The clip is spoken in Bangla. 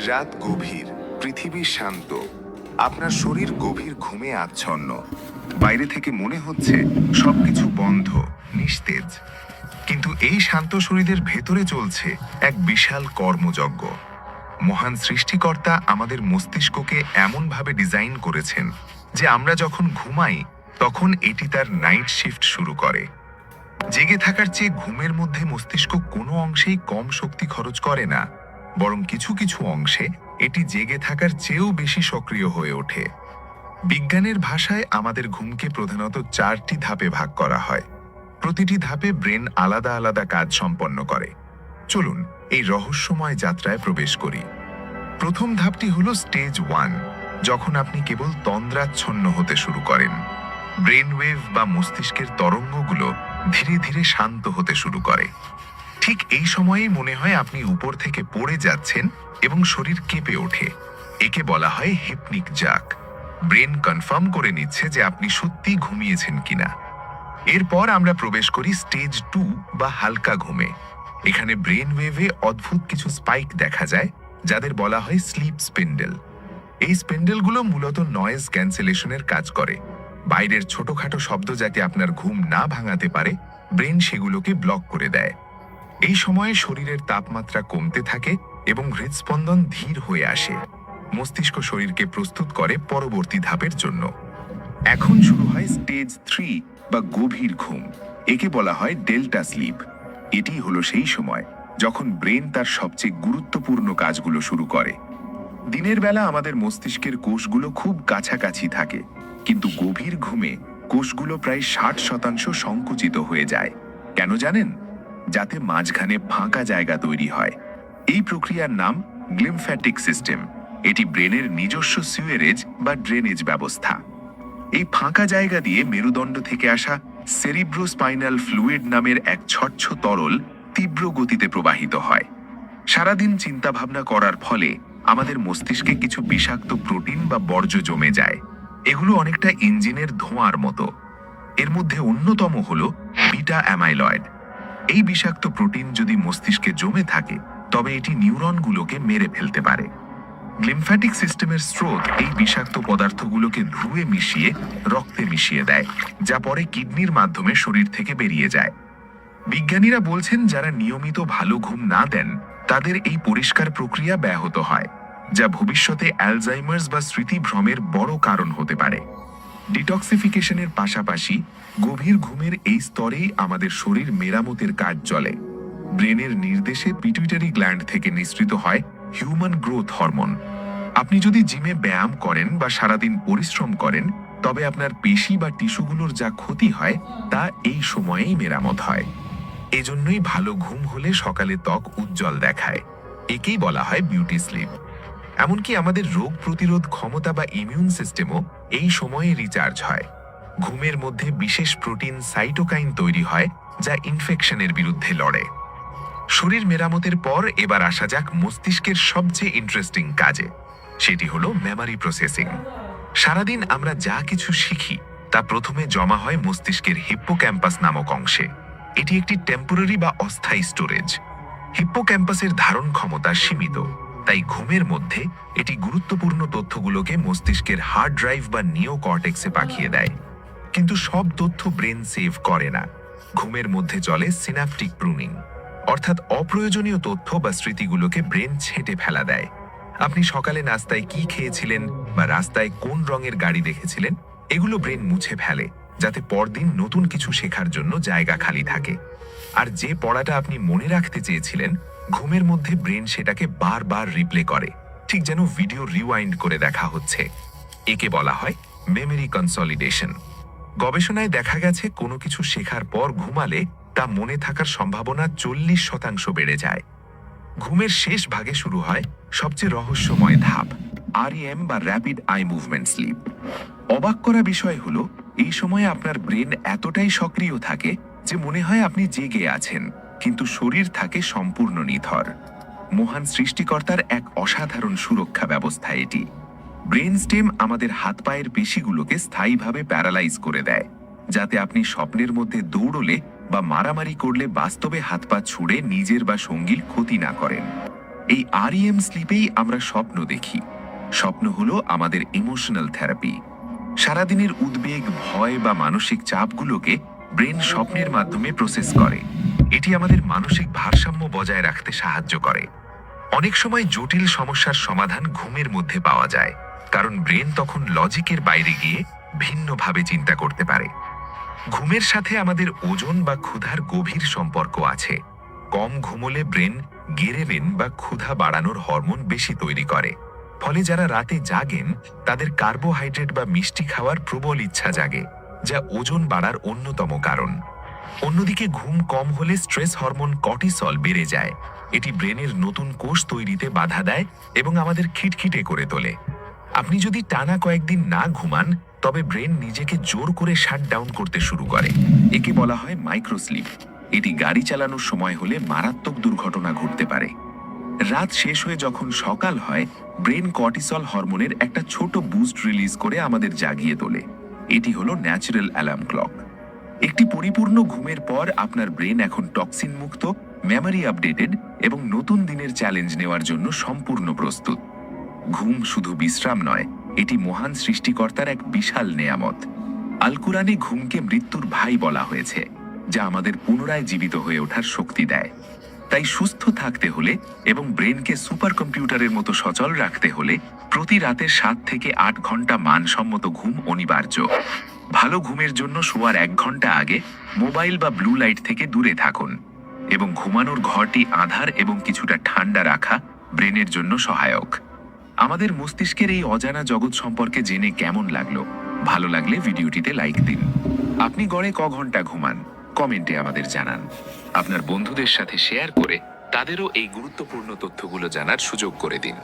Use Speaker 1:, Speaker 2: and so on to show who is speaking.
Speaker 1: রাত গভীর, পৃথিবী শান্ত, আপনার শরীর গভীর ঘুমে আচ্ছন্ন। বাইরে থেকে মনে হচ্ছে সবকিছু বন্ধ, নিস্তেজ। কিন্তু এই শান্ত শরীরের ভেতরে চলছে এক বিশাল কর্মযজ্ঞ। মহান সৃষ্টিকর্তা আমাদের মস্তিষ্ককে এমনভাবে ডিজাইন করেছেন যে আমরা যখন ঘুমাই তখন এটি তার নাইট শিফট শুরু করে। জেগে থাকার চেয়ে ঘুমের মধ্যে মস্তিষ্ক কোনো অংশেই কম শক্তি খরচ করে না, বরং কিছু কিছু অংশে এটি জেগে থাকার চেয়েও বেশি সক্রিয় হয়ে ওঠে। বিজ্ঞানের ভাষায় আমাদের ঘুমকে প্রধানত 4টি ধাপে ভাগ করা হয়। প্রতিটি ধাপে ব্রেন আলাদা আলাদা কাজ সম্পন্ন করে। চলুন এই রহস্যময় যাত্রায় প্রবেশ করি। প্রথম ধাপটি হলো স্টেজ 1, যখন আপনি কেবল তন্দ্রাচ্ছন্ন হতে শুরু করেন। ব্রেন ওয়েভ বা মস্তিষ্কের তরঙ্গগুলো ধীরে ধীরে শান্ত হতে শুরু করে। ঠিক এই সময়েই মনে হয় আপনি উপর থেকে পড়ে যাচ্ছেন এবং শরীর কেঁপে ওঠে। একে বলা হয় হিপনিক জাগ। ব্রেন কনফার্ম করে নিচ্ছে যে আপনি সত্যি ঘুমিয়েছেন কিনা। এরপর আমরা প্রবেশ করি স্টেজ 2 বা হালকা ঘুমে। এখানে ব্রেন ওয়েভে অদ্ভুত কিছু স্পাইক দেখা যায়, যাদের বলা হয় স্লিপ স্পিন্ডেল। এই স্পিন্ডেলগুলো মূলত নয়েজ ক্যান্সেলেশনের কাজ করে। বাইরের ছোটখাটো শব্দ যাতে আপনার ঘুম না ভাঙাতে পারে, ব্রেন সেগুলোকে ব্লক করে দেয়। এই সময়ে শরীরের তাপমাত্রা কমতে থাকে এবং হৃদস্পন্দন ধীর হয়ে আসে। মস্তিষ্ক শরীরকে প্রস্তুত করে পরবর্তী ধাপের জন্য। এখন শুরু হয় স্টেজ 3 বা গভীর ঘুম। একে বলা হয় ডেল্টা স্লিপ। এটি হলো সেই সময় যখন ব্রেন তার সবচেয়ে গুরুত্বপূর্ণ কাজগুলো শুরু করে। দিনের বেলা আমাদের মস্তিষ্কের কোষগুলো খুব কাছাকাছি থাকে, কিন্তু গভীর ঘুমে কোষগুলো প্রায় 60% সংকুচিত হয়ে যায়। কেন জানেন? যাতে মাঝখানে ফাঁকা জায়গা তৈরি হয়। এই প্রক্রিয়ার নাম গ্লিমফ্যাটিক সিস্টেম। এটি ব্রেনের নিজস্ব সিউয়ারেজ বা ড্রেনেজ ব্যবস্থা। এই ফাঁকা জায়গা দিয়ে মেরুদণ্ড থেকে আসা সেরিব্রোস্পাইনাল ফ্লুইড নামের এক স্বচ্ছ তরল তীব্র গতিতে প্রবাহিত হয়। সারাদিন চিন্তাভাবনা করার ফলে আমাদের মস্তিষ্কে কিছু বিষাক্ত প্রোটিন বা বর্জ্য জমে যায়। এগুলো অনেকটা ইঞ্জিনের ধোঁয়ার মতো। এর মধ্যে অন্যতম হলো বিটা অ্যামাইলয়েড। এই বিষাক্ত প্রোটিন যদি মস্তিষ্কে জমে থাকে, তবে এটি নিউরনগুলোকে মেরে ফেলতে পারে। লিম্ফ্যাটিক সিস্টেমের স্রোত এই বিষাক্ত পদার্থগুলোকে ধুয়ে মিশিয়ে রক্তে মিশিয়ে দেয়, যা পরে কিডনির মাধ্যমে শরীর থেকে বেরিয়ে যায়। বিজ্ঞানীরা বলছেন যারা নিয়মিত ভালো ঘুম না দেন, তাদের এই পরিষ্কার প্রক্রিয়া ব্যাহত হয়, যা ভবিষ্যতে অ্যালজাইমার্স বা স্মৃতিভ্রমের বড় কারণ হতে পারে। ডিটক্সিফিকেশনের পাশাপাশি গভীর ঘুমের এই স্তরেই আমাদের শরীর মেরামতের কাজ চলে। ব্রেনের নির্দেশে পিটুইটারি গ্ল্যান্ড থেকে নিঃসৃত হয় হিউম্যান গ্রোথ হরমোন। আপনি যদি জিমে ব্যায়াম করেন বা সারাদিন পরিশ্রম করেন, তবে আপনার পেশি বা টিস্যুগুলোর যা ক্ষতি হয় তা এই সময়েই মেরামত হয়। এজন্যই ভালো ঘুম হলে সকালে ত্বক উজ্জ্বল দেখায়। একেই বলা হয় বিউটি স্লিপ। এমনকি আমাদের রোগ প্রতিরোধ ক্ষমতা বা ইমিউন সিস্টেমও এই সময়ে রিচার্জ হয়। ঘুমের মধ্যে বিশেষ প্রোটিন সাইটোকাইন তৈরি হয়, যা ইনফেকশনের বিরুদ্ধে লড়ে। শরীর মেরামতের পর এবার আসা যাক মস্তিষ্কের সবচেয়ে ইন্টারেস্টিং কাজে। সেটি হলো মেমরি প্রসেসিং। সারাদিন আমরা যা কিছু শিখি তা প্রথমে জমা হয় মস্তিষ্কের হিপ্পোক্যাম্পাস নামক অংশে। এটি একটি টেম্পোরারি বা অস্থায়ী স্টোরেজ। হিপ্পোক্যাম্পাসের ধারণ ক্ষমতা সীমিত, তাই ঘুমের মধ্যে এটি গুরুত্বপূর্ণ তথ্যগুলোকে মস্তিষ্কের হার্ড ড্রাইভ বা নিওকর্টেক্সে পাঠিয়ে দেয়। কিন্তু সব তথ্য ব্রেন সেভ করে না। ঘুমের মধ্যে চলে সিনাপটিক প্রুনিং, অর্থাৎ অপ্রয়োজনীয় তথ্য বা স্মৃতিগুলোকে ব্রেন ছেঁটে ফেলা দেয়। আপনি সকালে নাস্তায় কি খেয়েছিলেন বা রাস্তায় কোন রঙের গাড়ি দেখেছিলেন, এগুলো ব্রেন মুছে ফেলে, যাতে পরদিন নতুন কিছু শেখার জন্য জায়গা খালি থাকে। আর যে পড়াটা আপনি মনে রাখতে চেয়েছিলেন, ঘুমের মধ্যে ব্রেন সেটাকে বারবার রিপ্লে করে, ঠিক যেন ভিডিও রিওয়াইন্ড করে দেখা হচ্ছে। একে বলা হয় মেমরি কনসলিডেশন। গবেষণায় দেখা গেছে কোনো কিছু শেখার পর ঘুমালে তা মনে থাকার সম্ভাবনা 40% বেড়ে যায়। ঘুমের শেষ ভাগে শুরু হয় সবচেয়ে রহস্যময় ধাপ, REM বা র্যাপিড আই মুভমেন্ট স্লিপ। অবাক করা বিষয় হলো, এই সময়ে আপনার ব্রেন এতটাই সক্রিয় থাকে যে মনে হয় আপনি জেগে আছেন, কিন্তু শরীর থাকে সম্পূর্ণ নিথর। মহান সৃষ্টিকর্তার এক অসাধারণ সুরক্ষা ব্যবস্থা এটি। ব্রেন স্টেম আমাদের হাত পায়ের পেশিগুলোকে স্থায়ীভাবে প্যারালাইজ করে দেয়, যাতে আপনি স্বপ্নের মধ্যে দৌড়লে বা মারামারি করলে বাস্তবে হাত পা ছুঁড়ে নিজের বা সঙ্গীর ক্ষতি না করেন। এই REM স্লিপেই আমরা স্বপ্ন দেখি। স্বপ্ন হলো আমাদের ইমোশনাল থেরাপি। সারাদিনের উদ্বেগ, ভয় বা মানসিক চাপগুলোকে ব্রেন স্বপ্নের মাধ্যমে প্রসেস করে। এটি আমাদের মানসিক ভারসাম্য বজায় রাখতে সাহায্য করে। অনেক সময় জটিল সমস্যার সমাধান ঘুমের মধ্যে পাওয়া যায়, কারণ ব্রেন তখন লজিকের বাইরে গিয়ে ভিন্নভাবে চিন্তা করতে পারে। ঘুমের সাথে আমাদের ওজন বা ক্ষুধার গভীর সম্পর্ক আছে। কম ঘুমোলে ব্রেন গেরেলিন বা ক্ষুধা বাড়ানোর হরমোন বেশি তৈরি করে। ফলে যারা রাতে জাগেন তাদের কার্বোহাইড্রেট বা মিষ্টি খাওয়ার প্রবল ইচ্ছা জাগে, যা ওজন বাড়ার অন্যতম কারণ। অন্যদিকে ঘুম কম হলে স্ট্রেস হরমোন কর্টিসল বেড়ে যায়। এটি ব্রেনের নতুন কোষ তৈরিতে বাধা দেয় এবং আমাদের খিটখিটে করে তোলে। আপনি যদি টানা কয়েকদিন না ঘুমান, তবে ব্রেন নিজেকে জোর করে শাটডাউন করতে শুরু করে। একে বলা হয় মাইক্রোস্লিপ। এটি গাড়ি চালানোর সময় হলে মারাত্মক দুর্ঘটনা ঘটতে পারে। রাত শেষ হয়ে যখন সকাল হয়, ব্রেন কর্টিসল হরমোনের একটা ছোট বুস্ট রিলিজ করে আমাদের জাগিয়ে তোলে। এটি হলো ন্যাচারাল অ্যালার্ম ক্লক। একটি পরিপূর্ণ ঘুমের পর আপনার ব্রেন এখন টক্সিন মুক্ত, মেমরি আপডেটেড এবং নতুন দিনের চ্যালেঞ্জ নেওয়ার জন্য সম্পূর্ণ প্রস্তুত। ঘুম শুধু বিশ্রাম নয়, এটি মহান সৃষ্টিকর্তার এক বিশাল নেয়ামত। আল কুরআনে ঘুমকে মৃত্যুর ভাই বলা হয়েছে, যা আমাদের পুনরায় জীবিত হয়ে ওঠার শক্তি দেয়। তাই সুস্থ থাকতে হলে এবং ব্রেনকে সুপার কম্পিউটারের মতো সচল রাখতে হলে প্রতি রাতে 7 থেকে 8 ঘন্টা মানসম্মত ঘুম অনিবার্য। ভালো ঘুমের জন্য শোয়ার 1 ঘন্টা আগে মোবাইল বা ব্লু লাইট থেকে দূরে থাকুন এবং ঘুমানোর ঘরটি আঁধার এবং কিছুটা ঠান্ডা রাখা ব্রেনের জন্য সহায়ক। আমাদের মস্তিষ্কের এই অজানা জগৎ সম্পর্কে জেনে কেমন লাগলো? ভালো লাগলে ভিডিওটিতে লাইক দিন। আপনি গড়ে ক ঘন্টা ঘুমান? কমেন্টে আমাদের জানান। আপনার বন্ধুদের সাথে শেয়ার করে তাদেরও এই গুরুত্বপূর্ণ তথ্যগুলো জানার সুযোগ করে দিন।